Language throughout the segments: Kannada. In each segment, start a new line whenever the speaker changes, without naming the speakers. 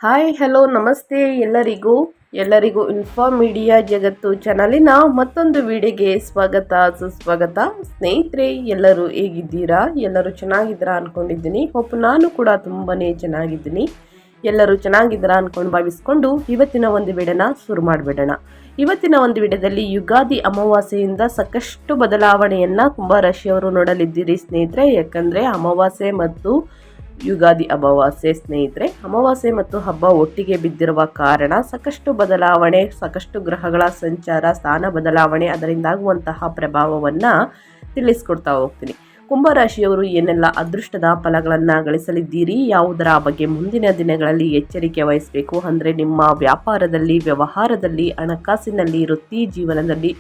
ಹಾಯ್ ಹಲೋ ನಮಸ್ತೆ ಎಲ್ಲರಿಗೂ ಇನ್ಫಾರ್ಮ್ ಮೀಡಿಯಾ ಜಗತ್ತು ಚಾನಲಿನ ಮತ್ತೊಂದು ವಿಡಿಯೋಗೆ ಸ್ವಾಗತ ಸುಸ್ವಾಗತ. ಸ್ನೇಹಿತರೆ, ಎಲ್ಲರೂ ಹೇಗಿದ್ದೀರಾ? ಎಲ್ಲರೂ ಚೆನ್ನಾಗಿದ್ದೀರಾ ಅಂದ್ಕೊಂಡಿದ್ದೀನಿ. ನಾನು ಕೂಡ ತುಂಬಾ ಚೆನ್ನಾಗಿದ್ದೀನಿ. ಎಲ್ಲರೂ ಚೆನ್ನಾಗಿದ್ದೀರಾ ಅಂದ್ಕೊಂಡು ಭಾವಿಸ್ಕೊಂಡು ಇವತ್ತಿನ ಒಂದು ವಿಡಿಯೋನ ಶುರು ಮಾಡಿಬಿಡೋಣ. ಇವತ್ತಿನ ಒಂದು ವಿಡಿಯೋದಲ್ಲಿ ಯುಗಾದಿ ಅಮಾವಾಸ್ಯೆಯಿಂದ ಸಾಕಷ್ಟು ಬದಲಾವಣೆಯನ್ನು ಕುಂಭರಾಶಿಯವರು ನೋಡಲಿದ್ದೀರಿ ಸ್ನೇಹಿತರೆ. ಯಾಕಂದರೆ ಅಮಾವಾಸ್ಯೆ ಮತ್ತು ಯುಗಾದಿ ಅಮಾವಾಸ್ಯೆ ಸ್ನೇಹಿತರೆ, ಅಮಾವಾಸ್ಯೆ ಮತ್ತು ಹಬ್ಬ ಒಟ್ಟಿಗೆ ಬಿದ್ದಿರುವ ಕಾರಣ ಸಾಕಷ್ಟು ಬದಲಾವಣೆ, ಸಾಕಷ್ಟು ಗ್ರಹಗಳ ಸಂಚಾರ, ಸ್ಥಾನ ಬದಲಾವಣೆ, ಅದರಿಂದಾಗುವಂತಹ ಪ್ರಭಾವವನ್ನು ತಿಳಿಸ್ಕೊಡ್ತಾ ಹೋಗ್ತೀನಿ. ಕುಂಭರಾಶಿಯವರು ಏನೆಲ್ಲ ಅದೃಷ್ಟದ ಫಲಗಳನ್ನು ಗಳಿಸಲಿದ್ದೀರಿ, ಯಾವುದರ ಬಗ್ಗೆ ಮುಂದಿನ ದಿನಗಳಲ್ಲಿ ಎಚ್ಚರಿಕೆ ವಹಿಸಬೇಕು ಅಂದರೆ ನಿಮ್ಮ ವ್ಯಾಪಾರದಲ್ಲಿ, ವ್ಯವಹಾರದಲ್ಲಿ, ಹಣಕಾಸಿನಲ್ಲಿ, ವೃತ್ತಿ ಜೀವನದಲ್ಲಿ,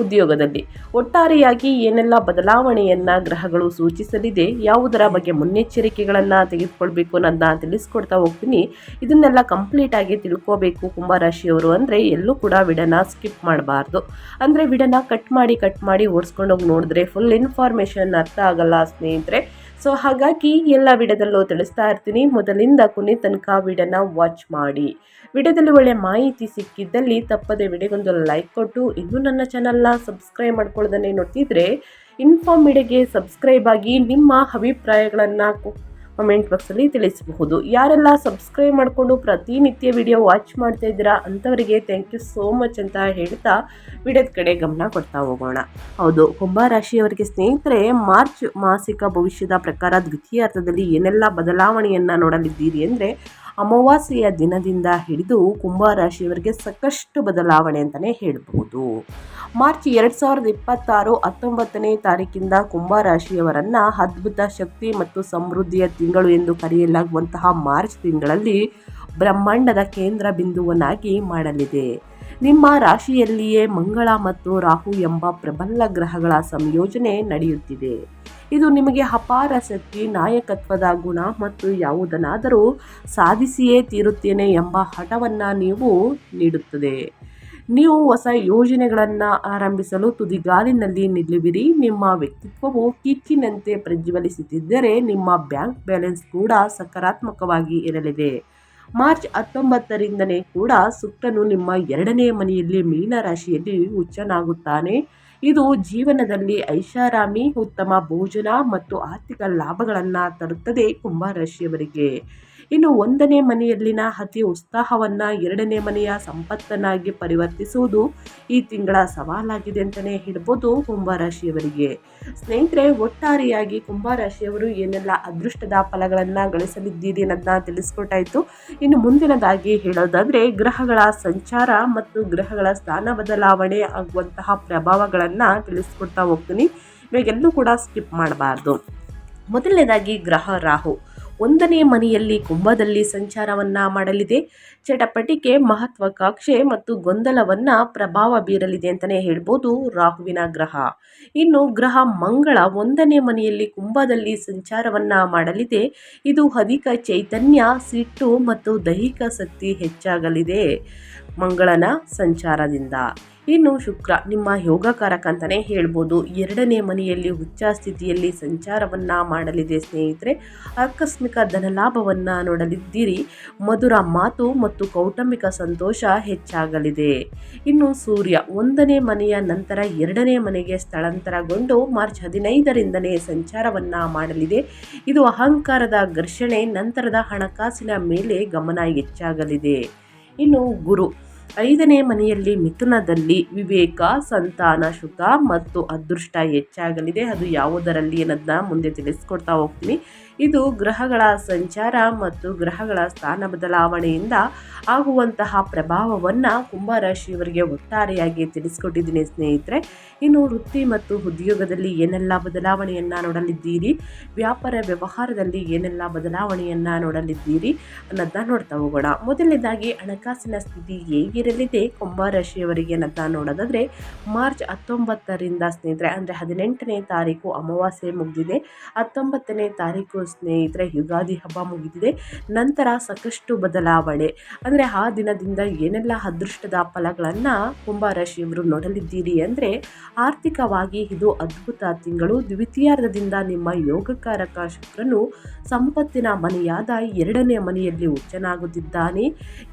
ಉದ್ಯೋಗದಲ್ಲಿ ಒಟ್ಟಾರೆಯಾಗಿ ಏನೆಲ್ಲ ಬದಲಾವಣೆಯನ್ನು ಗ್ರಹಗಳು ಸೂಚಿಸಲಿದೆ, ಯಾವುದರ ಬಗ್ಗೆ ಮುನ್ನೆಚ್ಚರಿಕೆಗಳನ್ನು ತೆಗೆದುಕೊಳ್ಬೇಕು ಅನ್ನೋದನ್ನ ತಿಳಿಸ್ಕೊಡ್ತಾ ಹೋಗ್ತೀನಿ. ಇದನ್ನೆಲ್ಲ ಕಂಪ್ಲೀಟಾಗಿ ತಿಳ್ಕೋಬೇಕು ಕುಂಭರಾಶಿಯವರು ಅಂದರೆ ಎಲ್ಲೂ ಕೂಡ ವಿಡಿಯೋನ ಸ್ಕಿಪ್ ಮಾಡಬಾರ್ದು. ಅಂದರೆ ವಿಡಿಯೋನ ಕಟ್ ಮಾಡಿ ಓಡಿಸ್ಕೊಂಡೋಗಿ ನೋಡಿದ್ರೆ ಫುಲ್ ಇನ್ಫಾರ್ಮೇಷನ್ ಅರ್ಥ ಆಗಲ್ಲ ಸ್ನೇಹಿತರೆ. ಸೊ ಹಾಗಾಗಿ ಎಲ್ಲ ವಿಡಿಯೋದಲ್ಲೂ ತಿಳಿಸ್ತಾ ಇರ್ತೀನಿ. ಮೊದಲಿಂದ ಕೊನೆ ತನಕ ವಿಡಿಯೋನ ವಾಚ್ ಮಾಡಿ. ವಿಡಿಯೋದಲ್ಲಿ ಒಳ್ಳೆ ಮಾಹಿತಿ ಸಿಕ್ಕಿದ್ದಲ್ಲಿ ತಪ್ಪದೆ ವಿಡಿಯೋಗೊಂದು ಲೈಕ್ ಕೊಟ್ಟು, ಇನ್ನೂ ನನ್ನ ಚಾನಲ್ನ ಸಬ್ಸ್ಕ್ರೈಬ್ ಮಾಡ್ಕೊಳ್ಳೋದನ್ನೇ ನೋಡ್ತಿದ್ರೆ ಇನ್ಫಾರ್ಮ್ ಮೀಡಿಯಾಗೆ ಸಬ್ಸ್ಕ್ರೈಬ್ ಆಗಿ ನಿಮ್ಮ ಅಭಿಪ್ರಾಯಗಳನ್ನು ಕಮೆಂಟ್ ಬಾಕ್ಸಲ್ಲಿ ತಿಳಿಸಬಹುದು. ಯಾರೆಲ್ಲ ಸಬ್ಸ್ಕ್ರೈಬ್ ಮಾಡಿಕೊಂಡು ಪ್ರತಿನಿತ್ಯ ವಿಡಿಯೋ ವಾಚ್ ಮಾಡ್ತಾ ಇದ್ದೀರಾ ಅಂಥವರಿಗೆ ಥ್ಯಾಂಕ್ ಯು ಸೋ ಮಚ್ ಅಂತ ಹೇಳ್ತಾ ವಿಡಿಯೋದ ಕಡೆ ಗಮನ ಕೊಡ್ತಾ ಹೋಗೋಣ. ಹೌದು, ಕುಂಭರಾಶಿಯವರಿಗೆ ಸ್ನೇಹಿತರೆ, ಮಾರ್ಚ್ ಮಾಸಿಕ ಭವಿಷ್ಯದ ಪ್ರಕಾರ ದ್ವಿತೀಯಾರ್ಧದಲ್ಲಿ ಏನೆಲ್ಲ ಬದಲಾವಣೆಯನ್ನು ನೋಡಲಿದ್ದೀರಿ ಅಂದರೆ, ಅಮಾವಾಸ್ಯೆಯ ದಿನದಿಂದ ಹಿಡಿದು ಕುಂಭರಾಶಿಯವರಿಗೆ ಸಾಕಷ್ಟು ಬದಲಾವಣೆ ಅಂತಲೇ ಹೇಳಬಹುದು. ಮಾರ್ಚ್ 2026 19ನೇ ತಾರೀಕಿಂದ ಕುಂಭರಾಶಿಯವರನ್ನು ಅದ್ಭುತ ಶಕ್ತಿ ಮತ್ತು ಸಮೃದ್ಧಿಯ ತಿಂಗಳು ಎಂದು ಕರೆಯಲಾಗುವಂತಹ ಮಾರ್ಚ್ ತಿಂಗಳಲ್ಲಿ ಬ್ರಹ್ಮಾಂಡದ ಕೇಂದ್ರ ಬಿಂದುವನ್ನಾಗಿ ಮಾಡಲಿದೆ. ನಿಮ್ಮ ರಾಶಿಯಲ್ಲಿಯೇ ಮಂಗಳ ಮತ್ತು ರಾಹು ಎಂಬ ಪ್ರಬಲ ಗ್ರಹಗಳ ಸಂಯೋಜನೆ ನಡೆಯುತ್ತಿದೆ. ಇದು ನಿಮಗೆ ಅಪಾರ ಶಕ್ತಿ, ನಾಯಕತ್ವದ ಗುಣ ಮತ್ತು ಯಾವುದನ್ನಾದರೂ ಸಾಧಿಸಿಯೇ ತೀರುತ್ತೇನೆ ಎಂಬ ಹಠವನ್ನು ನೀವು ನೀಡುತ್ತದೆ. ನೀವು ಹೊಸ ಯೋಜನೆಗಳನ್ನು ಆರಂಭಿಸಲು ತುದಿಗಾಲಿನಲ್ಲಿ ನಿಲ್ಲುವಿರಿ. ನಿಮ್ಮ ವ್ಯಕ್ತಿತ್ವವು ಕಿಚ್ಚಿನಂತೆ ಪ್ರಜ್ವಲಿಸುತ್ತಿದ್ದರೆ ನಿಮ್ಮ ಬ್ಯಾಂಕ್ ಬ್ಯಾಲೆನ್ಸ್ ಕೂಡ ಸಕಾರಾತ್ಮಕವಾಗಿ ಇರಲಿದೆ. ಮಾರ್ಚ್ 19ರಿಂದನೇ ಕೂಡ ಶುಕ್ರನು ನಿಮ್ಮ 2ನೇ ಮನೆಯಲ್ಲಿ ಮೀನರಾಶಿಯಲ್ಲಿ ಉಚ್ಚನಾಗುತ್ತಾನೆ. ಇದು ಜೀವನದಲ್ಲಿ ಐಷಾರಾಮಿ, ಉತ್ತಮ ಭೋಜನ ಮತ್ತು ಆರ್ಥಿಕ ಲಾಭಗಳನ್ನು ತರುತ್ತದೆ ಕುಂಭರಾಶಿಯವರಿಗೆ. ಇನ್ನು 1ನೇ ಮನೆಯಲ್ಲಿನ ಅತಿ ಉತ್ಸಾಹವನ್ನು 2ನೇ ಮನೆಯ ಸಂಪತ್ತನ್ನಾಗಿ ಪರಿವರ್ತಿಸುವುದು ಈ ತಿಂಗಳ ಸವಾಲಾಗಿದೆ ಅಂತಲೇ ಹೇಳ್ಬೋದು ಕುಂಭರಾಶಿಯವರಿಗೆ. ಸ್ನೇಹಿತರೆ, ಒಟ್ಟಾರೆಯಾಗಿ ಕುಂಭರಾಶಿಯವರು ಏನೆಲ್ಲ ಅದೃಷ್ಟದ ಫಲಗಳನ್ನು ಗಳಿಸಲಿದ್ದೀರಿ ಅನ್ನೋದನ್ನ ತಿಳಿಸ್ಕೊಟ್ಟಾಯಿತು. ಇನ್ನು ಮುಂದಿನದಾಗಿ ಹೇಳೋದಾದರೆ ಗ್ರಹಗಳ ಸಂಚಾರ ಮತ್ತು ಗ್ರಹಗಳ ಸ್ಥಾನ ಬದಲಾವಣೆ ಆಗುವಂತಹ ಪ್ರಭಾವಗಳನ್ನು ತಿಳಿಸ್ಕೊಡ್ತಾ ಹೋಗ್ತೀನಿ. ಇವಾಗೆಲ್ಲೂ ಕೂಡ ಸ್ಕಿಪ್ ಮಾಡಬಾರ್ದು. ಮೊದಲನೇದಾಗಿ ಗ್ರಹ ರಾಹು 1ನೇ ಮನೆಯಲ್ಲಿ ಕುಂಭದಲ್ಲಿ ಸಂಚಾರವನ್ನು ಮಾಡಲಿದೆ. ಚಟಪಟಿಕೆ, ಮಹತ್ವಾಕಾಂಕ್ಷೆ ಮತ್ತು ಗೊಂದಲವನ್ನು ಪ್ರಭಾವ ಬೀರಲಿದೆ ಅಂತಲೇ ಹೇಳ್ಬೋದು ರಾಹುವಿನ ಗ್ರಹ. ಇನ್ನು ಗ್ರಹ ಮಂಗಳ 1ನೇ ಮನೆಯಲ್ಲಿ ಕುಂಭದಲ್ಲಿ ಸಂಚಾರವನ್ನು ಮಾಡಲಿದೆ. ಇದು ಅಧಿಕ ಚೈತನ್ಯ, ಸಿಟ್ಟು ಮತ್ತು ದೈಹಿಕ ಶಕ್ತಿ ಹೆಚ್ಚಾಗಲಿದೆ ಮಂಗಳನ ಸಂಚಾರದಿಂದ. ಇನ್ನು ಶುಕ್ರ ನಿಮ್ಮ ಯೋಗಕಾರಕ ಅಂತಲೇ ಹೇಳ್ಬೋದು. 2ನೇ ಮನೆಯಲ್ಲಿ ಉಚ್ಚ ಸ್ಥಿತಿಯಲ್ಲಿ ಸಂಚಾರವನ್ನು ಮಾಡಲಿದೆ ಸ್ನೇಹಿತರೆ. ಆಕಸ್ಮಿಕ ಧನಲಾಭವನ್ನು ನೋಡಲಿದ್ದೀರಿ. ಮಧುರ ಮಾತು ಮತ್ತು ಕೌಟುಂಬಿಕ ಸಂತೋಷ ಹೆಚ್ಚಾಗಲಿದೆ. ಇನ್ನು ಸೂರ್ಯ 1ನೇ ಮನೆಯ ನಂತರ 2ನೇ ಮನೆಗೆ ಸ್ಥಳಾಂತರಗೊಂಡು ಮಾರ್ಚ್ 15ರಿಂದನೇ ಸಂಚಾರವನ್ನು ಮಾಡಲಿದೆ. ಇದು ಅಹಂಕಾರದ ಘರ್ಷಣೆ, ನಂತರದ ಹಣಕಾಸಿನ ಮೇಲೆ ಗಮನ ಹೆಚ್ಚಾಗಲಿದೆ. ಇನ್ನು ಗುರು 5ನೇ ಮನೆಯಲ್ಲಿ ಮಿಥುನದಲ್ಲಿ ವಿವೇಕ, ಸಂತಾನ ಸುಖ ಮತ್ತು ಅದೃಷ್ಟ ಹೆಚ್ಚಾಗಲಿದೆ. ಅದು ಯಾವುದರಲ್ಲಿ ಅನ್ನೋದನ್ನ ಮುಂದೆ ತಿಳಿಸ್ಕೊಡ್ತಾ ಹೋಗ್ತೀನಿ. ಇದು ಗ್ರಹಗಳ ಸಂಚಾರ ಮತ್ತು ಗ್ರಹಗಳ ಸ್ಥಾನ ಬದಲಾವಣೆಯಿಂದ ಆಗುವಂತಹ ಪ್ರಭಾವವನ್ನು ಕುಂಭರಾಶಿಯವರಿಗೆ ಒಟ್ಟಾರೆಯಾಗಿ ತಿಳಿಸ್ಕೊಟ್ಟಿದ್ದೀನಿ ಸ್ನೇಹಿತರೆ. ಇನ್ನು ವೃತ್ತಿ ಮತ್ತು ಉದ್ಯೋಗದಲ್ಲಿ ಏನೆಲ್ಲ ಬದಲಾವಣೆಯನ್ನು ನೋಡಲಿದ್ದೀರಿ, ವ್ಯಾಪಾರ ವ್ಯವಹಾರದಲ್ಲಿ ಏನೆಲ್ಲ ಬದಲಾವಣೆಯನ್ನು ನೋಡಲಿದ್ದೀರಿ ಅನ್ನೋದನ್ನ ನೋಡ್ತಾ ಹೋಗೋಣ. ಮೊದಲನೇದಾಗಿ ಹಣಕಾಸಿನ ಸ್ಥಿತಿ ಹೇಗಿರಲಿದೆ ಕುಂಭರಾಶಿಯವರಿಗೆ ಅನ್ನೋದನ್ನ ನೋಡೋದಾದರೆ, ಮಾರ್ಚ್ 19ರಿಂದ ಸ್ನೇಹಿತರೆ ಅಂದರೆ 18ನೇ ತಾರೀಕು ಅಮಾವಾಸ್ಯೆ ಮುಗಿದಿದೆ. 19ನೇ ತಾರೀಕು ಸ್ನೇಹಿತರೆ ಯುಗಾದಿ ಹಬ್ಬ ಮುಗಿದಿದೆ. ನಂತರ ಸಾಕಷ್ಟು ಬದಲಾವಣೆ ಅಂದರೆ ಆ ದಿನದಿಂದ ಏನೆಲ್ಲ ಅದೃಷ್ಟದ ಫಲಗಳನ್ನು ಕುಂಭರಾಶಿಯವರು ನೋಡಲಿದ್ದೀರಿ ಅಂದರೆ, ಆರ್ಥಿಕವಾಗಿ ಇದು ಅದ್ಭುತ ತಿಂಗಳು. ದ್ವಿತೀಯಾರ್ಧದಿಂದ ನಿಮ್ಮ ಯೋಗಕಾರಕ ಶುಕ್ರನು ಸಂಪತ್ತಿನ ಮನೆಯಾದ 2ನೇ ಮನೆಯಲ್ಲಿ ಉಚ್ಚನಾಗುತ್ತಿದ್ದಾನೆ.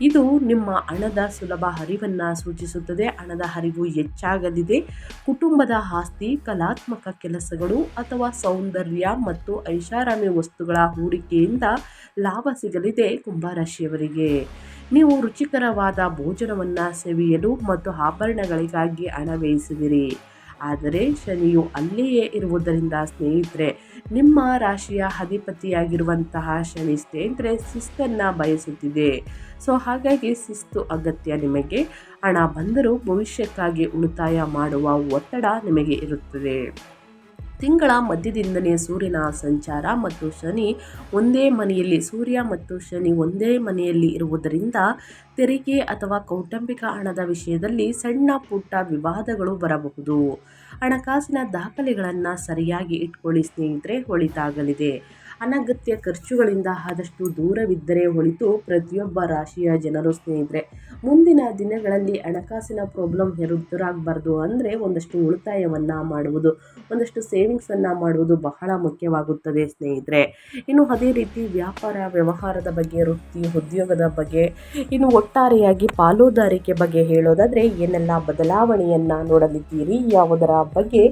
ಇದು ನಿಮ್ಮ ಹಣದ ಸುಲಭ ಹರಿವನ್ನು ಸೂಚಿಸುತ್ತದೆ. ಹಣದ ಹರಿವು ಹೆಚ್ಚಾಗಲಿದೆ. ಕುಟುಂಬದ ಆಸ್ತಿ, ಕಲಾತ್ಮಕ ಕೆಲಸಗಳು ಅಥವಾ ಸೌಂದರ್ಯ ಮತ್ತು ಐಷಾರಾಮಿ ವಸ್ತುಗಳ ಹೂಡಿಕೆಯಿಂದ ಲಾಭ ಸಿಗಲಿದೆ. ಕುಂಭರಾಶಿಯವರಿಗೆ ನೀವು ರುಚಿಕರವಾದ ಭೋಜನವನ್ನು ಸವಿಯಲು ಮತ್ತು ಆಭರಣಗಳಿಗಾಗಿ ಹಣ ವ್ಯಯಿಸುವಿರಿ. ಆದರೆ ಶನಿಯು ಅಲ್ಲಿಯೇ ಇರುವುದರಿಂದ ಸ್ನೇಹಿತರೆ, ನಿಮ್ಮ ರಾಶಿಯ ಅಧಿಪತಿಯಾಗಿರುವಂತಹ ಶನಿ ಸ್ನೇಹಿತರೆ ಶಿಸ್ತನ್ನು ಬಯಸುತ್ತಿದೆ. ಸೊ ಹಾಗಾಗಿ ಶಿಸ್ತು ಅಗತ್ಯ. ನಿಮಗೆ ಹಣ ಬಂದರೂ ಭವಿಷ್ಯಕ್ಕಾಗಿ ಉಳಿತಾಯ ಮಾಡುವ ಒತ್ತಡ ನಿಮಗೆ ಇರುತ್ತದೆ. ತಿಂಗಳ ಮಧ್ಯದಿಂದಲೇ ಸೂರ್ಯನ ಸಂಚಾರ ಮತ್ತು ಶನಿ ಒಂದೇ ಮನೆಯಲ್ಲಿ ಸೂರ್ಯ ಮತ್ತು ಶನಿ ಒಂದೇ ಮನೆಯಲ್ಲಿ ಇರುವುದರಿಂದ ತೆರಿಗೆ ಅಥವಾ ಕೌಟುಂಬಿಕ ಹಣದ ವಿಷಯದಲ್ಲಿ ಸಣ್ಣ ಪುಟ್ಟ ವಿವಾದಗಳು ಬರಬಹುದು. ಹಣಕಾಸಿನ ದಾಖಲೆಗಳನ್ನು ಸರಿಯಾಗಿ ಇಟ್ಕೊಳ್ಳಿ ಸ್ನೇಹಿತರೆ, ಒಳಿತಾಗಲಿದೆ. ಅನಗತ್ಯ ಖರ್ಚುಗಳಿಂದ ಆದಷ್ಟು ದೂರವಿದ್ದರೆ ಒಳಿತು ಪ್ರತಿಯೊಬ್ಬ ರಾಶಿಯ ಜನರು ಸ್ನೇಹಿತರೆ. ಮುಂದಿನ ದಿನಗಳಲ್ಲಿ ಹಣಕಾಸಿನ ಪ್ರಾಬ್ಲಮ್ ಎದುರಾಗಬಾರ್ದು ಅಂದರೆ ಒಂದಷ್ಟು ಉಳಿತಾಯವನ್ನು ಮಾಡುವುದು, ಒಂದಷ್ಟು ಸೇವಿಂಗ್ಸನ್ನು ಮಾಡುವುದು ಬಹಳ ಮುಖ್ಯವಾಗುತ್ತದೆ ಸ್ನೇಹಿತರೆ. ಇನ್ನು ಅದೇ ರೀತಿ ವ್ಯಾಪಾರ ವ್ಯವಹಾರದ ಬಗ್ಗೆ, ವೃತ್ತಿ ಉದ್ಯೋಗದ ಬಗ್ಗೆ, ಇನ್ನು ಒಟ್ಟಾರೆಯಾಗಿ ಪಾಲುದಾರಿಕೆ ಬಗ್ಗೆ ಹೇಳೋದಾದರೆ ಏನೆಲ್ಲ ಬದಲಾವಣೆಯನ್ನು ನೋಡಲಿದ್ದೀರಿ, ಯಾವುದರ ಬಗ್ಗೆ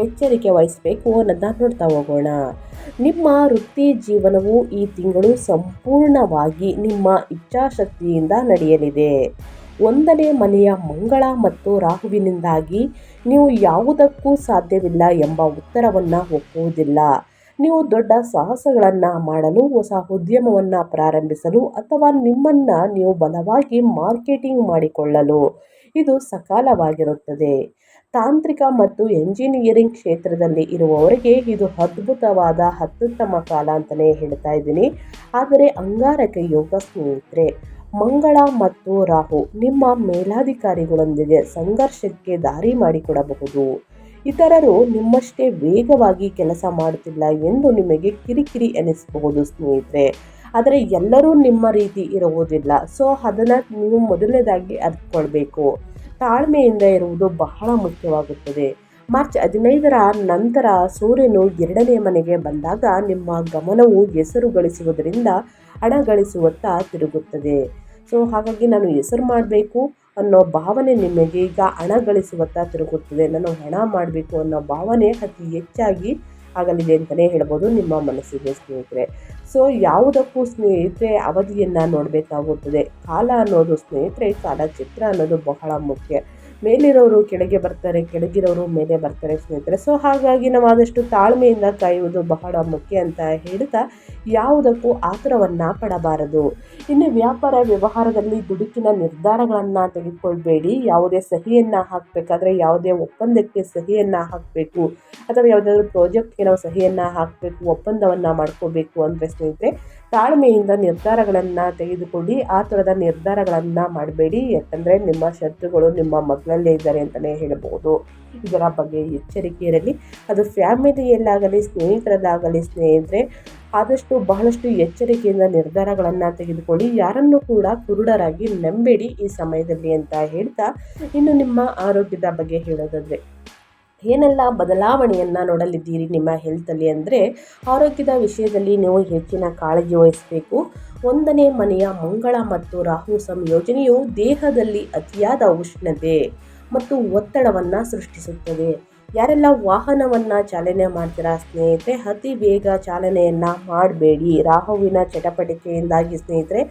ಎಚ್ಚರಿಕೆ ವಹಿಸಬೇಕು ಅನ್ನೋದನ್ನ ನೋಡ್ತಾ ಹೋಗೋಣ. ನಿಮ್ಮ ವೃತ್ತಿ ಜೀವನವು ಈ ತಿಂಗಳು ಸಂಪೂರ್ಣವಾಗಿ ನಿಮ್ಮ ಇಚ್ಛಾಶಕ್ತಿಯಿಂದ ನಡೆಯಲಿದೆ. 1ನೇ ಮನೆಯ ಮಂಗಳ ಮತ್ತು ರಾಹುವಿನಿಂದಾಗಿ ನೀವು ಯಾವುದಕ್ಕೂ ಸಾಧ್ಯವಿಲ್ಲ ಎಂಬ ಉತ್ತರವನ್ನು ಒಪ್ಪುವುದಿಲ್ಲ. ನೀವು ದೊಡ್ಡ ಸಾಹಸಗಳನ್ನು ಮಾಡಲು, ಹೊಸ ಉದ್ಯಮವನ್ನು ಪ್ರಾರಂಭಿಸಲು ಅಥವಾ ನಿಮ್ಮನ್ನು ನೀವು ಬಲವಾಗಿ ಮಾರ್ಕೆಟಿಂಗ್ ಮಾಡಿಕೊಳ್ಳಲು ಇದು ಸಕಾಲವಾಗಿರುತ್ತದೆ. ತಾಂತ್ರಿಕ ಮತ್ತು ಎಂಜಿನಿಯರಿಂಗ್ ಕ್ಷೇತ್ರದಲ್ಲಿ ಇರುವವರಿಗೆ ಇದು ಅದ್ಭುತವಾದ ಅತ್ಯುತ್ತಮ ಕಾಲ ಅಂತಲೇ ಹೇಳ್ತಾ ಇದ್ದೀನಿ. ಆದರೆ ಅಂಗಾರಕ ಯೋಗ ಸ್ನೇಹಿತರೆ, ಮಂಗಳ ಮತ್ತು ರಾಹು ನಿಮ್ಮ ಮೇಲಾಧಿಕಾರಿಗಳೊಂದಿಗೆ ಸಂಘರ್ಷಕ್ಕೆ ದಾರಿ ಮಾಡಿಕೊಡಬಹುದು. ಇತರರು ನಿಮ್ಮಷ್ಟೇ ವೇಗವಾಗಿ ಕೆಲಸ ಮಾಡುತ್ತಿಲ್ಲ ಎಂದು ನಿಮಗೆ ಕಿರಿಕಿರಿ ಎನಿಸಬಹುದು ಸ್ನೇಹಿತರೆ. ಆದರೆ ಎಲ್ಲರೂ ನಿಮ್ಮ ರೀತಿ ಇರುವುದಿಲ್ಲ. ಸೊ ಅದನ್ನು ನೀವು ಮೊದಲನೇದಾಗಿ ಅರ್ಥಕೊಳ್ಬೇಕು. ತಾಳ್ಮೆಯಿಂದ ಇರುವುದು ಬಹಳ ಮುಖ್ಯವಾಗುತ್ತದೆ. ಮಾರ್ಚ್ 15ರ ನಂತರ ಸೂರ್ಯನು 2ನೇ ಮನೆಗೆ ಬಂದಾಗ ನಿಮ್ಮ ಗಮನವು ಹೆಸರು ಗಳಿಸುವುದರಿಂದ ಹಣ ಗಳಿಸುವತ್ತ ತಿರುಗುತ್ತದೆ. ಸೊ ಹಾಗಾಗಿ ನಾನು ಹೆಸರು ಮಾಡಬೇಕು ಅನ್ನೋ ಭಾವನೆ ನಿಮಗೆ ಈಗ ಹಣ ಗಳಿಸುವತ್ತ ತಿರುಗುತ್ತದೆ. ನಾನು ಹಣ ಮಾಡಬೇಕು ಅನ್ನೋ ಭಾವನೆ ಅತಿ ಹೆಚ್ಚಾಗಿ ಆಗಲಿದೆ ಅಂತಲೇ ಹೇಳ್ಬೋದು ನಿಮ್ಮ ಮನಸ್ಸಿಗೆ ಸ್ನೇಹಿತರೆ. ಸೊ ಯಾವುದಕ್ಕೂ ಸ್ನೇಹಿತರೆ ಅವಧಿಯನ್ನು ನೋಡಬೇಕಾಗುತ್ತದೆ. ಕಾಲ ಅನ್ನೋದು ಸ್ನೇಹಿತರೆ, ಕಾಲಚಕ್ರ ಅನ್ನೋದು ಬಹಳ ಮುಖ್ಯ. ಮೇಲಿರೋರು ಕೆಳಗೆ ಬರ್ತಾರೆ, ಕೆಳಗಿರೋರು ಮೇಲೆ ಬರ್ತಾರೆ ಸ್ನೇಹಿತರೆ. ಸೊ ಹಾಗಾಗಿ ನಾವು ಆದಷ್ಟು ತಾಳ್ಮೆಯಿಂದ ಕಾಯುವುದು ಬಹಳ ಮುಖ್ಯ ಅಂತ ಹೇಳ್ತಾ ಯಾವುದಕ್ಕೂ ಆತುರವನ್ನು ಪಡಬಾರದು. ಇನ್ನು ವ್ಯಾಪಾರ ವ್ಯವಹಾರದಲ್ಲಿ ದುಡುಕಿನ ನಿರ್ಧಾರಗಳನ್ನು ತೆಗೆದುಕೊಳ್ಬೇಡಿ. ಯಾವುದೇ ಸಹಿಯನ್ನು ಹಾಕಬೇಕಾದ್ರೆ, ಯಾವುದೇ ಒಪ್ಪಂದಕ್ಕೆ ಸಹಿಯನ್ನು ಹಾಕಬೇಕು ಅಥವಾ ಯಾವುದಾದ್ರೂ ಪ್ರಾಜೆಕ್ಟ್ಗೆ ನಾವು ಸಹಿಯನ್ನು ಹಾಕಬೇಕು, ಒಪ್ಪಂದವನ್ನು ಮಾಡ್ಕೋಬೇಕು ಅಂದರೆ ಸ್ನೇಹಿತರೆ ತಾಳ್ಮೆಯಿಂದ ನಿರ್ಧಾರಗಳನ್ನು ತೆಗೆದುಕೊಳ್ಳಿ. ಆತುರದ ನಿರ್ಧಾರಗಳನ್ನು ಮಾಡಬೇಡಿ. ಯಾಕಂದರೆ ನಿಮ್ಮ ಶತ್ರುಗಳು ನಿಮ್ಮ ಮಕ್ಕಳಲ್ಲೇ ಇದ್ದಾರೆ ಅಂತಲೇ ಹೇಳ್ಬೋದು. ಇದರ ಬಗ್ಗೆ ಎಚ್ಚರಿಕೆ ಇರಲಿ. ಅದು ಫ್ಯಾಮಿಲಿಯಲ್ಲಾಗಲಿ ಸ್ನೇಹಿತರಲ್ಲಾಗಲಿ ಸ್ನೇಹಿತರೆ ಆದಷ್ಟು ಬಹಳಷ್ಟು ಎಚ್ಚರಿಕೆಯಿಂದ ನಿರ್ಧಾರಗಳನ್ನು ತೆಗೆದುಕೊಳ್ಳಿ. ಯಾರನ್ನು ಕೂಡ ಕುರುಡರಾಗಿ ನಂಬೇಡಿ ಈ ಸಮಯದಲ್ಲಿ ಅಂತ ಹೇಳ್ತಾ, ಇನ್ನು ನಿಮ್ಮ ಆರೋಗ್ಯದ ಬಗ್ಗೆ ಹೇಳೋದಾದರೆ ಏನೆಲ್ಲ ಬದಲಾವಣೆಯನ್ನು ನೋಡಲಿದ್ದೀರಿ ನಿಮ್ಮ ಹೆಲ್ತಲ್ಲಿ ಅಂದರೆ, ಆರೋಗ್ಯದ ವಿಷಯದಲ್ಲಿ ನೀವು ಹೆಚ್ಚಿನ ಕಾಳಜಿ ವಹಿಸಬೇಕು. 1ನೇ ಮನೆಯ ಮಂಗಳ ಮತ್ತು ರಾಹು ಸಂಯೋಜನೆಯು ದೇಹದಲ್ಲಿ ಅತಿಯಾದ ಉಷ್ಣತೆ ಮತ್ತು ಒತ್ತಡವನ್ನು ಸೃಷ್ಟಿಸುತ್ತದೆ. ಯಾರೆಲ್ಲ ವಾಹನವನ್ನು ಚಾಲನೆ ಮಾಡ್ತೀರಾ ಸ್ನೇಹಿತರೆ, ಅತಿ ವೇಗ ಚಾಲನೆಯನ್ನು ಮಾಡಬೇಡಿ. ರಾಹುವಿನ ಚಟಪಟಿಕೆಯಿಂದಾಗಿ ಸ್ನೇಹಿತರೆ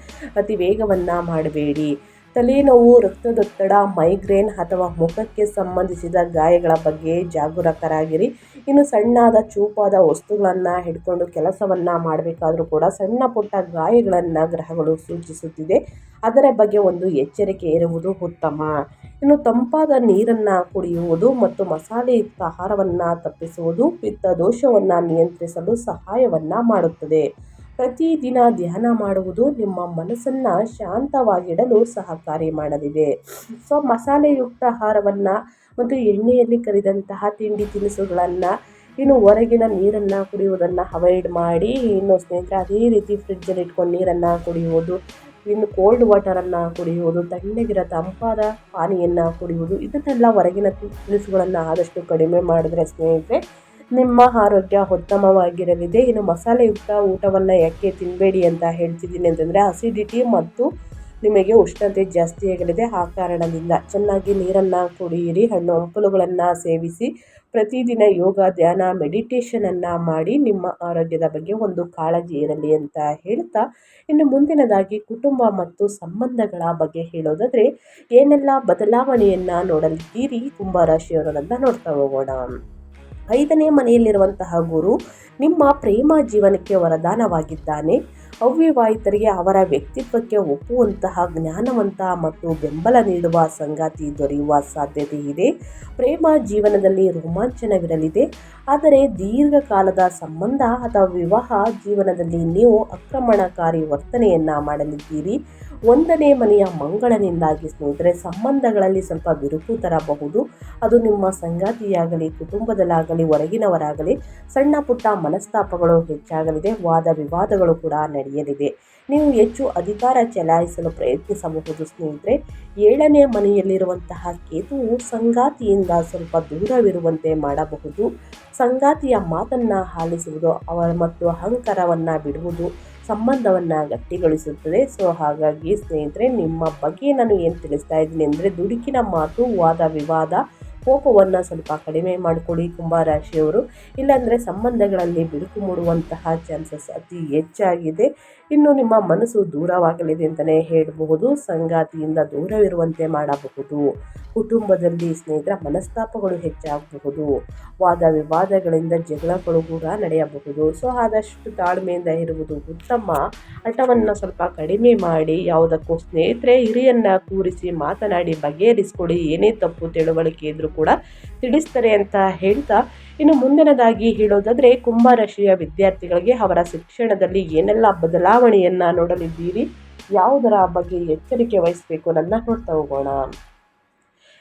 ಅತಿ ವೇಗವನ್ನು ಮಾಡಬೇಡಿ. ತಲೆನೋವು, ರಕ್ತದೊತ್ತಡ, ಮೈಗ್ರೇನ್ ಅಥವಾ ಮುಖಕ್ಕೆ ಸಂಬಂಧಿಸಿದ ಗಾಯಗಳ ಬಗ್ಗೆ ಜಾಗರೂಕರಾಗಿರಿ. ಇನ್ನು ಸಣ್ಣಾದ ಚೂಪಾದ ವಸ್ತುಗಳನ್ನು ಹಿಡ್ಕೊಂಡು ಕೆಲಸವನ್ನು ಮಾಡಬೇಕಾದ್ರೂ ಕೂಡ ಸಣ್ಣ ಪುಟ್ಟ ಗಾಯಗಳನ್ನು ಗ್ರಹಗಳು ಸೂಚಿಸುತ್ತಿದೆ. ಅದರ ಬಗ್ಗೆ ಒಂದು ಎಚ್ಚರಿಕೆ ಇರುವುದು ಉತ್ತಮ. ಇನ್ನು ತಂಪಾದ ನೀರನ್ನು ಕುಡಿಯುವುದು ಮತ್ತು ಮಸಾಲೆಯುಕ್ತ ಆಹಾರವನ್ನು ತಪ್ಪಿಸುವುದು ಪಿತ್ತ ದೋಷವನ್ನು ನಿಯಂತ್ರಿಸಲು ಸಹಾಯವನ್ನು ಮಾಡುತ್ತದೆ. ಪ್ರತಿದಿನ ಧ್ಯಾನ ಮಾಡುವುದು ನಿಮ್ಮ ಮನಸ್ಸನ್ನು ಶಾಂತವಾಗಿಡಲು ಸಹಕಾರಿ ಮಾಡಲಿದೆ. ಸೊ ಮಸಾಲೆಯುಕ್ತ ಆಹಾರವನ್ನು ಮತ್ತು ಎಣ್ಣೆಯಲ್ಲಿ ಕರಿದಂತಹ ತಿಂಡಿ ತಿನಿಸುಗಳನ್ನು ಇನ್ನು ಹೊರಗಿನ ನೀರನ್ನು ಕುಡಿಯುವುದನ್ನು ಅವಾಯ್ಡ್ ಮಾಡಿ, ಇನ್ನು ಸ್ನೇಹಿತರೆ ಅದೇ ರೀತಿ ಫ್ರಿಡ್ಜಲ್ಲಿ ಇಟ್ಕೊಂಡು ನೀರನ್ನು ಕುಡಿಯುವುದು, ಇನ್ನು ಕೋಲ್ಡ್ ವಾಟರನ್ನು ಕುಡಿಯುವುದು, ತಣ್ಣಗಿರೋ ತಂಪಾದ ಪಾನಿಯನ್ನು ಕುಡಿಯುವುದು, ಇದನ್ನೆಲ್ಲ ಹೊರಗಿನ ತಿನಿಸುಗಳನ್ನು ಆದಷ್ಟು ಕಡಿಮೆ ಮಾಡಿದ್ರೆ ಸ್ನೇಹಿತರೆ ನಿಮ್ಮ ಆರೋಗ್ಯ ಉತ್ತಮವಾಗಿರಲಿದೆ. ಇನ್ನು ಮಸಾಲೆಯುಕ್ತ ಊಟವನ್ನು ಯಾಕೆ ತಿನ್ನಬೇಡಿ ಅಂತ ಹೇಳ್ತಿದ್ದೀನಿ ಅಂತಂದರೆ, ಅಸಿಡಿಟಿ ಮತ್ತು ನಿಮಗೆ ಉಷ್ಣತೆ ಜಾಸ್ತಿ ಆಗಲಿದೆ. ಆ ಕಾರಣದಿಂದ ಚೆನ್ನಾಗಿ ನೀರನ್ನು ಕುಡಿಯಿರಿ, ಹಣ್ಣು ಹಂಪಲುಗಳನ್ನು ಸೇವಿಸಿ, ಪ್ರತಿದಿನ ಯೋಗ, ಧ್ಯಾನ, ಮೆಡಿಟೇಷನನ್ನು ಮಾಡಿ ನಿಮ್ಮ ಆರೋಗ್ಯದ ಬಗ್ಗೆ ಒಂದು ಕಾಳಜಿ ಇರಲಿ ಅಂತ ಹೇಳ್ತಾ, ಇನ್ನು ಮುಂದಿನದಾಗಿ ಕುಟುಂಬ ಮತ್ತು ಸಂಬಂಧಗಳ ಬಗ್ಗೆ ಹೇಳೋದಾದರೆ ಏನೆಲ್ಲ ಬದಲಾವಣೆಯನ್ನು ನೋಡಲಿದ್ದೀರಿ ಕುಂಭರಾಶಿಯವರನ್ನ ನೋಡ್ತಾ ಹೋಗೋಣ. 5ನೇ ಮನೆಯಲ್ಲಿರುವಂತಹ ಗುರು ನಿಮ್ಮ ಪ್ರೇಮ ಜೀವನಕ್ಕೆ ವರದಾನವಾಗಿದ್ದಾನೆ. ಅವಿವಾಹಿತರಿಗೆ ಅವರ ವ್ಯಕ್ತಿತ್ವಕ್ಕೆ ಒಪ್ಪುವಂತಹ ಜ್ಞಾನವಂತ ಮತ್ತು ಬೆಂಬಲ ನೀಡುವ ಸಂಗಾತಿ ದೊರೆಯುವ ಸಾಧ್ಯತೆ ಇದೆ. ಪ್ರೇಮ ಜೀವನದಲ್ಲಿ ರೋಮಾಂಚನವಿರಲಿದೆ. ಆದರೆ ದೀರ್ಘಕಾಲದ ಸಂಬಂಧ ಅಥವಾ ವಿವಾಹ ಜೀವನದಲ್ಲಿ ನೀವು ಆಕ್ರಮಣಕಾರಿ ವರ್ತನೆಯನ್ನು ಮಾಡಲಿದ್ದೀರಿ. 1ನೇ ಮನೆಯ ಮಂಗಳನಿಂದಾಗಿ ಸ್ನೇಹಿತರೆ ಸಂಬಂಧಗಳಲ್ಲಿ ಸ್ವಲ್ಪ ಬಿರುಕು ತರಬಹುದು. ಅದು ನಿಮ್ಮ ಸಂಗಾತಿಯಾಗಲಿ, ಕುಟುಂಬದಲ್ಲಾಗಲಿ, ಹೊರಗಿನವರಾಗಲಿ ಸಣ್ಣ ಪುಟ್ಟ ಮನಸ್ತಾಪಗಳು ಹೆಚ್ಚಾಗಲಿದೆ. ವಾದ ವಿವಾದಗಳು ಕೂಡ ನಡೆಯಲಿದೆ. ನೀವು ಹೆಚ್ಚು ಅಧಿಕಾರ ಚಲಾಯಿಸಲು ಪ್ರಯತ್ನಿಸಬಹುದು ಸ್ನೇಹಿತರೆ. 7ನೇ ಮನೆಯಲ್ಲಿರುವಂತಹ ಕೇತುವು ಸಂಗಾತಿಯಿಂದ ಸ್ವಲ್ಪ ದೂರವಿರುವಂತೆ ಮಾಡಬಹುದು. ಸಂಗಾತಿಯ ಮಾತನ್ನು ಆಲಿಸುವುದು ಮತ್ತು ಅಹಂಕಾರವನ್ನು ಬಿಡುವುದು ಸಂಬಂಧವನ್ನು ಗಟ್ಟಿಗೊಳಿಸುತ್ತದೆ. ಸೊ ಹಾಗಾಗಿ ಸ್ನೇಹಿತರೆ ನಿಮ್ಮ ಬಗ್ಗೆ ನಾನು ಏನು ತಿಳಿಸ್ತಾ ಇದ್ದೀನಿ ಅಂದರೆ, ದುಡುಕಿನ ಮಾತು, ವಾದ ವಿವಾದ, ಕೋಪವನ್ನು ಸ್ವಲ್ಪ ಕಡಿಮೆ ಮಾಡಿಕೊಡಿ ಕುಂಭರಾಶಿಯವರು. ಇಲ್ಲಾಂದರೆ ಸಂಬಂಧಗಳಲ್ಲಿ ಬಿರುಕು ಮೂಡುವಂತಹ ಚಾನ್ಸಸ್ ಅತಿ ಹೆಚ್ಚಾಗಿದೆ. ಇನ್ನು ನಿಮ್ಮ ಮನಸ್ಸು ದೂರವಾಗಲಿದೆ ಅಂತಲೇ ಹೇಳಬಹುದು. ಸಂಗಾತಿಯಿಂದ ದೂರವಿರುವಂತೆ ಮಾಡಬಹುದು. ಕುಟುಂಬದಲ್ಲಿ ಸ್ನೇಹಿತರ ಮನಸ್ತಾಪಗಳು ಹೆಚ್ಚಾಗಬಹುದು. ವಾದ ವಿವಾದಗಳಿಂದ ಜಗಳಗಳು ಕೂಡ ನಡೆಯಬಹುದು. ಸೊ ಆದಷ್ಟು ತಾಳ್ಮೆಯಿಂದ ಇರುವುದು ಉತ್ತಮ. ಹಠವನ್ನು ಸ್ವಲ್ಪ ಕಡಿಮೆ ಮಾಡಿ, ಯಾವುದಕ್ಕೂ ಸ್ನೇಹಿತರೆ ಹಿರಿಯನ್ನ ಕೂರಿಸಿ ಮಾತನಾಡಿ ಬಗೆಹರಿಸ್ಕೊಡಿ. ಏನೇ ತಪ್ಪು ತಿಳುವಳಿಕೆ ಇದ್ರೂ ಕೂಡ ತಿಳಿಸ್ತಾರೆ ಅಂತ ಹೇಳ್ತಾ, ಇನ್ನು ಮುಂದಿನದಾಗಿ ಹೇಳೋದಾದರೆ ಕುಂಭರಾಶಿಯ ವಿದ್ಯಾರ್ಥಿಗಳಿಗೆ ಅವರ ಶಿಕ್ಷಣದಲ್ಲಿ ಏನೆಲ್ಲ ಬದಲಾವಣೆಯನ್ನು ನೋಡಲಿದ್ದೀರಿ, ಯಾವುದರ ಬಗ್ಗೆ ಎಚ್ಚರಿಕೆ ವಹಿಸಬೇಕು ಅನ್ನೋದನ್ನ ನೋಡ್ತಾ ಹೋಗೋಣ.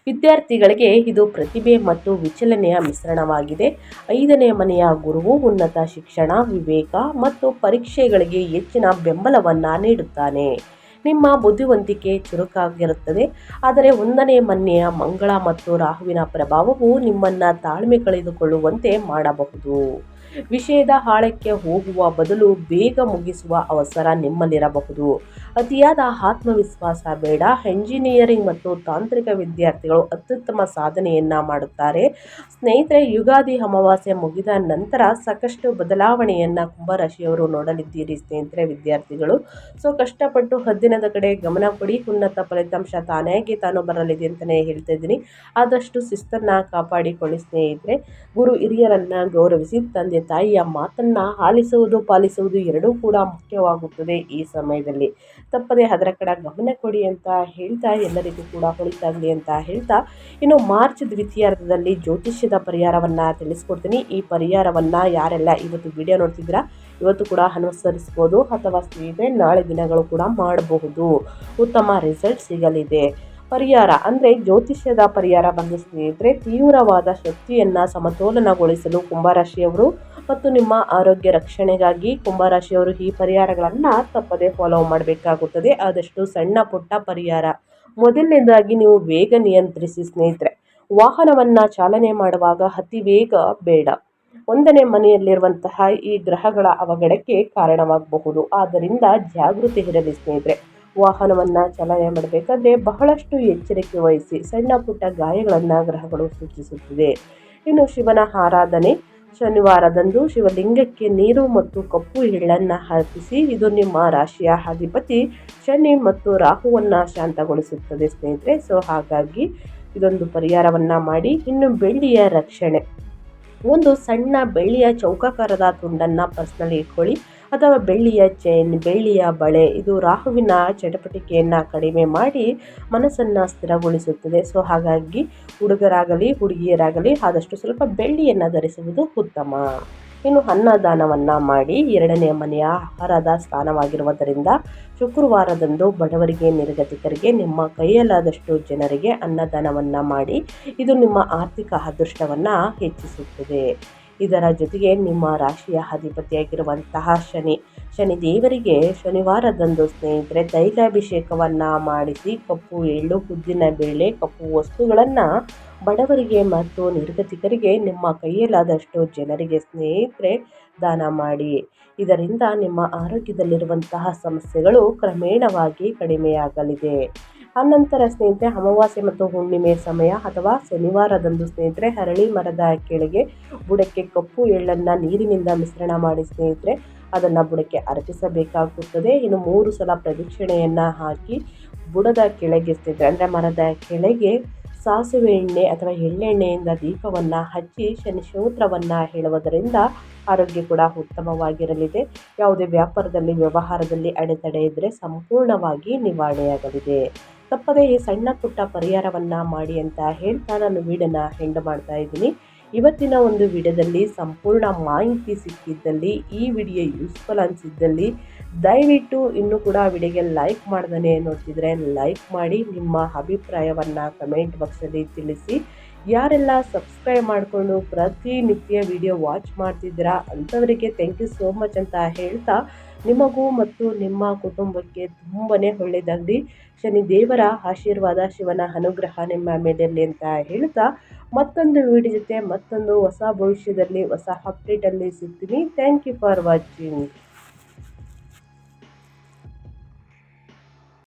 ವಿದ್ಯಾರ್ಥಿಗಳಿಗೆ ಇದು ಪ್ರತಿಭೆ ಮತ್ತು ವಿಚಲನೆಯ ಮಿಶ್ರಣವಾಗಿದೆ. 5ನೇ ಮನೆಯ ಗುರುವು ಉನ್ನತ ಶಿಕ್ಷಣ, ವಿವೇಕ ಮತ್ತು ಪರೀಕ್ಷೆಗಳಿಗೆ ಹೆಚ್ಚಿನ ಬೆಂಬಲವನ್ನು ನೀಡುತ್ತಾನೆ. ನಿಮ್ಮ ಬುದ್ಧಿವಂತಿಕೆ ಚುರುಕಾಗಿರುತ್ತದೆ. ಆದರೆ 1ನೇ ಮನೆಯ ಮಂಗಳ ಮತ್ತು ರಾಹುವಿನ ಪ್ರಭಾವವು ನಿಮ್ಮನ್ನು ತಾಳ್ಮೆ ಕಳೆದುಕೊಳ್ಳುವಂತೆ ಮಾಡಬಹುದು. ವಿಷಯದ ಆಳಕ್ಕೆ ಹೋಗುವ ಬದಲು ಬೇಗ ಮುಗಿಸುವ ಅವಸರ ನಿಮ್ಮಲ್ಲಿರಬಹುದು. ಅತಿಯಾದ ಆತ್ಮವಿಶ್ವಾಸ ಬೇಡ. ಎಂಜಿನಿಯರಿಂಗ್ ಮತ್ತು ತಾಂತ್ರಿಕ ವಿದ್ಯಾರ್ಥಿಗಳು ಅತ್ಯುತ್ತಮ ಸಾಧನೆಯನ್ನು ಮಾಡುತ್ತಾರೆ. ಸ್ನೇಹಿತರೆ, ಯುಗಾದಿ ಅಮಾವಾಸ್ಯೆ ಮುಗಿದ ನಂತರ ಸಾಕಷ್ಟು ಬದಲಾವಣೆಯನ್ನು ಕುಂಭರಾಶಿಯವರು ನೋಡಲಿದ್ದೀರಿ ಸ್ನೇಹಿತರೆ ವಿದ್ಯಾರ್ಥಿಗಳು. ಸೊ ಕಷ್ಟಪಟ್ಟು ಹದ್ದಿನದ ಕಡೆ ಗಮನ ಕೊಡಿ. ಉನ್ನತ ಫಲಿತಾಂಶ ತಾನಾಗಿ ತಾನು ಬರಲಿದೆ ಅಂತಲೇ ಹೇಳ್ತಾ ಇದ್ದೀನಿ. ಆದಷ್ಟು ಶಿಸ್ತನ್ನು ಕಾಪಾಡಿಕೊಳ್ಳಿ ಸ್ನೇಹಿತರೆ. ಗುರು ಹಿರಿಯರನ್ನು ಗೌರವಿಸಿ, ತಂದೆ ತಾಯಿಯ ಮಾತನ್ನು ಆಲಿಸುವುದು ಪಾಲಿಸುವುದು ಎರಡೂ ಕೂಡ ಮುಖ್ಯವಾಗುತ್ತದೆ ಈ ಸಮಯದಲ್ಲಿ. ತಪ್ಪದೆ ಅದರ ಕಡೆ ಗಮನ ಕೊಡಿ ಅಂತ ಹೇಳ್ತಾ, ಎಲ್ಲರಿಗೂ ಕೂಡ ಒಳಿತಾಗಲಿ ಅಂತ ಹೇಳ್ತಾ, ಇನ್ನು ಮಾರ್ಚ್ ದ್ವಿತೀಯಾರ್ಧದಲ್ಲಿ ಜ್ಯೋತಿಷ್ಯದ ಪರಿಹಾರವನ್ನು ತಿಳಿಸ್ಕೊಡ್ತೀನಿ. ಈ ಪರಿಹಾರವನ್ನು ಯಾರೆಲ್ಲ ಇವತ್ತು ವಿಡಿಯೋ ನೋಡ್ತಿದ್ದೀರಾ ಇವತ್ತು ಕೂಡ ಅನುಸರಿಸ್ಬೋದು, ಅಥವಾ ಸ್ನೇಹಿತರೆ ನಾಳೆ ದಿನಗಳು ಕೂಡ ಮಾಡಬಹುದು. ಉತ್ತಮ ರಿಸಲ್ಟ್ ಸಿಗಲಿದೆ. ಪರಿಹಾರ ಅಂದರೆ ಜ್ಯೋತಿಷ್ಯದ ಪರಿಹಾರ ಬಂದು ಸ್ನೇಹಿತರೆ, ತೀವ್ರವಾದ ಶಕ್ತಿಯನ್ನು ಸಮತೋಲನಗೊಳಿಸಲು ಕುಂಭರಾಶಿಯವರು ಮತ್ತು ನಿಮ್ಮ ಆರೋಗ್ಯ ರಕ್ಷಣೆಗಾಗಿ ಕುಂಭರಾಶಿಯವರು ಈ ಪರಿಹಾರಗಳನ್ನು ತಪ್ಪದೇ ಫಾಲೋ ಮಾಡಬೇಕಾಗುತ್ತದೆ. ಆದಷ್ಟು ಸಣ್ಣ ಪುಟ್ಟ ಪರಿಹಾರ. ಮೊದಲನೇದಾಗಿ ನೀವು ವೇಗ ನಿಯಂತ್ರಿಸಿ ಸ್ನೇಹಿತರೆ. ವಾಹನವನ್ನು ಚಾಲನೆ ಮಾಡುವಾಗ ಅತಿ ವೇಗ ಬೇಡ. 1ನೇ ಮನೆಯಲ್ಲಿರುವಂತಹ ಈ ಗ್ರಹಗಳ ಅವಘಡಕ್ಕೆ ಕಾರಣವಾಗಬಹುದು. ಆದ್ದರಿಂದ ಜಾಗೃತಿ ಇರಲಿ ಸ್ನೇಹಿತರೆ. ವಾಹನವನ್ನು ಚಾಲನೆ ಮಾಡಬೇಕಾದ್ರೆ ಬಹಳಷ್ಟು ಎಚ್ಚರಿಕೆ ವಹಿಸಿ. ಸಣ್ಣ ಪುಟ್ಟ ಗಾಯಗಳನ್ನು ಗ್ರಹಗಳು ಸೂಚಿಸುತ್ತದೆ. ಇನ್ನು ಶಿವನ ಆರಾಧನೆ. ಶನಿವಾರದಂದು ಶಿವಲಿಂಗಕ್ಕೆ ನೀರು ಮತ್ತು ಕಪ್ಪು ಎಳ್ಳನ್ನು ಅರ್ಪಿಸಿ. ಇದು ನಿಮ್ಮ ರಾಶಿಯ ಅಧಿಪತಿ ಶನಿ ಮತ್ತು ರಾಹುವನ್ನು ಶಾಂತಗೊಳಿಸುತ್ತದೆ ಸ್ನೇಹಿತರೆ. ಸೊ ಹಾಗಾಗಿ ಇದೊಂದು ಪರಿಹಾರವನ್ನು ಮಾಡಿ. ಇನ್ನು ಬೆಳ್ಳಿಯ ರಕ್ಷಣೆ. ಒಂದು ಸಣ್ಣ ಬೆಳ್ಳಿಯ ಚೌಕಾಕಾರದ ತುಂಡನ್ನು ಪರ್ಸ್ನಲ್ಲಿ ಇಟ್ಕೊಳ್ಳಿ, ಅಥವಾ ಬೆಳ್ಳಿಯ ಚೈನ್, ಬೆಳ್ಳಿಯ ಬಳೆ. ಇದು ರಾಹುವಿನ ಚಟಪಟಿಕೆಯನ್ನು ಕಡಿಮೆ ಮಾಡಿ ಮನಸ್ಸನ್ನು ಸ್ಥಿರಗೊಳಿಸುತ್ತದೆ. ಸೊ ಹಾಗಾಗಿ ಹುಡುಗರಾಗಲಿ ಹುಡುಗಿಯರಾಗಲಿ ಆದಷ್ಟು ಸ್ವಲ್ಪ ಬೆಳ್ಳಿಯನ್ನು ಧರಿಸುವುದು ಉತ್ತಮ. ಇನ್ನು ಅನ್ನದಾನವನ್ನು ಮಾಡಿ. 2ನೇ ಮನೆಯ ಆಹಾರದ ಸ್ಥಾನವಾಗಿರುವುದರಿಂದ ಶುಕ್ರವಾರದಂದು ಬಡವರಿಗೆ, ನಿರ್ಗತಿಕರಿಗೆ, ನಿಮ್ಮ ಕೈಯಲ್ಲಾದಷ್ಟು ಜನರಿಗೆ ಅನ್ನದಾನವನ್ನು ಮಾಡಿ. ಇದು ನಿಮ್ಮ ಆರ್ಥಿಕ ಅದೃಷ್ಟವನ್ನು ಹೆಚ್ಚಿಸುತ್ತದೆ. ಇದರ ಜೊತೆಗೆ ನಿಮ್ಮ ರಾಶಿಯ ಅಧಿಪತಿಯಾಗಿರುವಂತಹ ಶನಿ ದೇವರಿಗೆ ಶನಿವಾರದಂದು ಸ್ನೇಹಿತರೆ ತೈಲಾಭಿಷೇಕವನ್ನು ಮಾಡಿಸಿ ಕಪ್ಪು ಎಳ್ಳು ಉದ್ದಿನ ಬೇಳೆ ಕಪ್ಪು ವಸ್ತುಗಳನ್ನು ಬಡವರಿಗೆ ಮತ್ತು ನಿರ್ಗತಿಕರಿಗೆ ನಿಮ್ಮ ಕೈಯಲ್ಲಾದಷ್ಟು ಜನರಿಗೆ ಸ್ನೇಹಿತರೆ ದಾನ ಮಾಡಿ. ಇದರಿಂದ ನಿಮ್ಮ ಆರೋಗ್ಯದಲ್ಲಿರುವಂತಹ ಸಮಸ್ಯೆಗಳು ಕ್ರಮೇಣವಾಗಿ ಕಡಿಮೆಯಾಗಲಿದೆ. ಅನಂತರ ಸ್ನೇಹಿತರೆ ಅಮಾವಾಸ್ಯೆ ಮತ್ತು ಹುಣ್ಣಿಮೆ ಸಮಯ ಅಥವಾ ಶನಿವಾರದಂದು ಸ್ನೇಹಿತರೆ ಹರಳಿ ಮರದ ಕೆಳಗೆ ಬುಡಕ್ಕೆ ಕಪ್ಪು ಎಳ್ಳನ್ನು ನೀರಿನಿಂದ ಮಿಶ್ರಣ ಮಾಡಿ ಸ್ನೇಹಿತರೆ ಅದನ್ನು ಬುಡಕ್ಕೆ ಅರ್ಪಿಸಬೇಕಾಗುತ್ತದೆ. ಇನ್ನು 3 ಸಲ ಪ್ರದಕ್ಷಿಣೆಯನ್ನು ಹಾಕಿ ಬುಡದ ಕೆಳಗೆ ಸ್ನೇಹಿತರೆ ಅಂದರೆ ಮರದ ಕೆಳಗೆ ಸಾಸಿವೆ ಎಣ್ಣೆ ಅಥವಾ ಎಳ್ಳೆಣ್ಣೆಯಿಂದ ದೀಪವನ್ನು ಹಚ್ಚಿ ಶನಿ ಸ್ತೋತ್ರವನ್ನು ಹೇಳುವುದರಿಂದ ಆರೋಗ್ಯ ಕೂಡ ಉತ್ತಮವಾಗಿರಲಿದೆ. ಯಾವುದೇ ವ್ಯಾಪಾರದಲ್ಲಿ ವ್ಯವಹಾರದಲ್ಲಿ ಅಡೆತಡೆ ಇದ್ದರೆ ಸಂಪೂರ್ಣವಾಗಿ ನಿವಾರಣೆಯಾಗಲಿದೆ. ತಪ್ಪದೇ ಈ ಸಣ್ಣ ಪುಟ್ಟ ಪರಿಹಾರವನ್ನು ಮಾಡಿ ಅಂತ ಹೇಳ್ತಾ ನಾನು ವಿಡಿಯೋನ ಎಂಡ್ ಮಾಡ್ತಾ ಇದ್ದೀನಿ. ಇವತ್ತಿನ ಒಂದು ವಿಡಿಯೋದಲ್ಲಿ ಸಂಪೂರ್ಣ ಮಾಹಿತಿ ಸಿಕ್ಕಿದ್ದಲ್ಲಿ ಈ ವಿಡಿಯೋ ಯೂಸ್ಫುಲ್ ಅನಿಸಿದ್ದಲ್ಲಿ ದಯವಿಟ್ಟು ಇನ್ನೂ ಕೂಡ ವಿಡಿಯೋಗೆ ಲೈಕ್ ಮಾಡ್ದೇ ನೋಡ್ತಿದ್ರೆ ಲೈಕ್ ಮಾಡಿ, ನಿಮ್ಮ ಅಭಿಪ್ರಾಯವನ್ನು ಕಮೆಂಟ್ ಬಾಕ್ಸಲ್ಲಿ ತಿಳಿಸಿ. ಯಾರೆಲ್ಲ ಸಬ್ಸ್ಕ್ರೈಬ್ ಮಾಡಿಕೊಂಡು ಪ್ರತಿನಿತ್ಯ ವಿಡಿಯೋ ವಾಚ್ ಮಾಡ್ತಿದ್ದೀರಾ ಅಂಥವರಿಗೆ ಥ್ಯಾಂಕ್ ಯು ಸೋ ಮಚ್ ಅಂತ ಹೇಳ್ತಾ ನಿಮಗೂ ಮತ್ತು ನಿಮ್ಮ ಕುಟುಂಬಕ್ಕೆ ತುಂಬಾ ಒಳ್ಳೆಯದಾಗಲಿ. ಶನಿ ದೇವರ ಆಶೀರ್ವಾದ ಶಿವನ ಅನುಗ್ರಹ ನಿಮ್ಮ ಮೇಲಿರಲಿ ಅಂತ ಹೇಳ್ತಾ ಮತ್ತೊಂದು ವಿಡಿಯೋ ಜೊತೆ ಮತ್ತೊಂದು ಹೊಸ ಭವಿಷ್ಯದಲ್ಲಿ ಹೊಸ ಅಪ್ಡೇಟಲ್ಲಿ ಸಿಗ್ತೀನಿ. Thank you for watching.